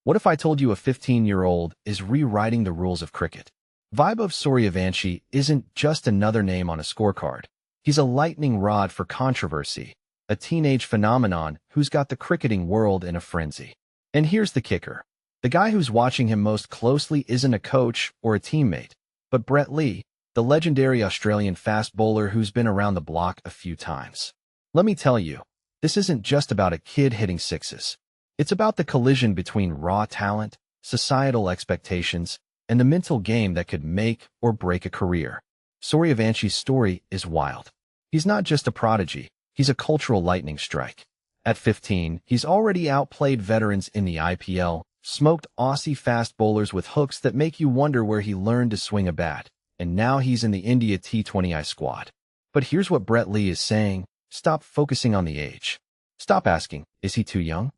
What if I told you a 15-year-old is rewriting the rules of cricket? Vaibhav Sooryavanshi isn't just another name on a scorecard. He's a lightning rod for controversy, a teenage phenomenon who's got the cricketing world in a frenzy. And here's the kicker. The guy who's watching him most closely isn't a coach or a teammate, but Brett Lee, the legendary Australian fast bowler who's been around the block a few times. Let me tell you, this isn't just about a kid hitting sixes. It's about the collision between raw talent, societal expectations, and the mental game that could make or break a career. Sooryavansh's story is wild. He's not just a prodigy, he's a cultural lightning strike. At 15, he's already outplayed veterans in the IPL, smoked Aussie fast bowlers with hooks that make you wonder where he learned to swing a bat, and now he's in the India T20I squad. But here's what Brett Lee is saying: stop focusing on the age. Stop asking, is he too young?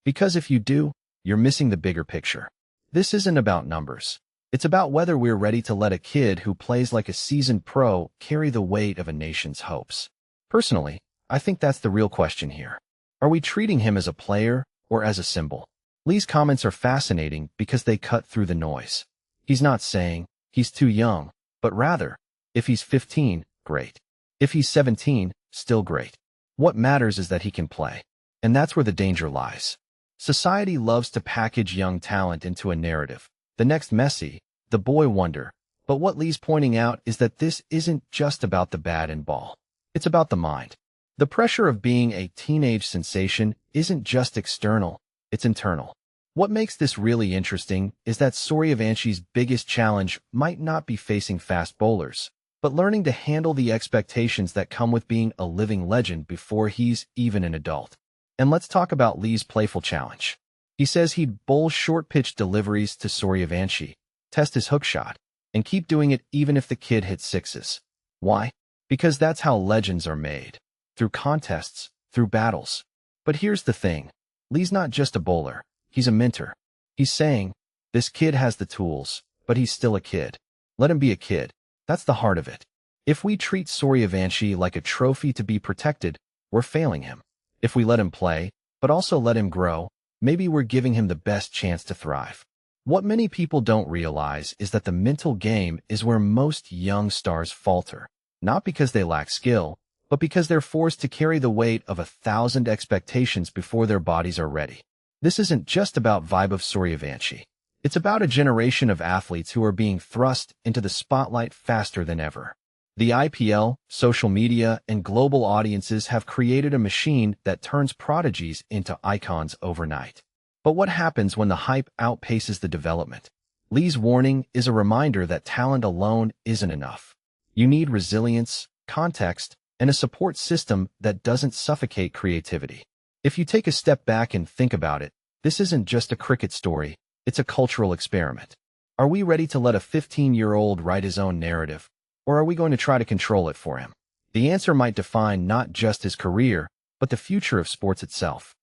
Because if you do, you're missing the bigger picture. This isn't about numbers. It's about whether we're ready to let a kid who plays like a seasoned pro carry the weight of a nation's hopes. Personally, I think that's the real question here. Are we treating him as a player or as a symbol? Lee's comments are fascinating because they cut through the noise. He's not saying he's too young, but rather, if he's 15, great. If he's 17, still great. What matters is that he can play. And that's where the danger lies. Society loves to package young talent into a narrative. The next Messi, the boy wonder. But what Lee's pointing out is that this isn't just about the bat and ball. It's about the mind. The pressure of being a teenage sensation isn't just external, it's internal. What makes this really interesting is that Sooryavansh's biggest challenge might not be facing fast bowlers, but learning to handle the expectations that come with being a living legend before he's even an adult. And let's talk about Lee's playful challenge. He says he'd bowl short-pitch deliveries to Sooryavanshi, test his hook shot, and keep doing it even if the kid hits sixes. Why? Because that's how legends are made. Through contests, through battles. But here's the thing. Lee's not just a bowler. He's a mentor. He's saying, this kid has the tools, but he's still a kid. Let him be a kid. That's the heart of it. If we treat Sooryavanshi like a trophy to be protected, we're failing him. If we let him play, but also let him grow, maybe we're giving him the best chance to thrive. What many people don't realize is that the mental game is where most young stars falter, not because they lack skill, but because they're forced to carry the weight of 1,000 expectations before their bodies are ready. This isn't just about Vaibhav Sooryavanshi. It's about a generation of athletes who are being thrust into the spotlight faster than ever. The IPL, social media, and global audiences have created a machine that turns prodigies into icons overnight. But what happens when the hype outpaces the development? Lee's warning is a reminder that talent alone isn't enough. You need resilience, context, and a support system that doesn't suffocate creativity. If you take a step back and think about it, this isn't just a cricket story, it's a cultural experiment. Are we ready to let a 15-year-old write his own narrative? Or are we going to try to control it for him? The answer might define not just his career, but the future of sports itself.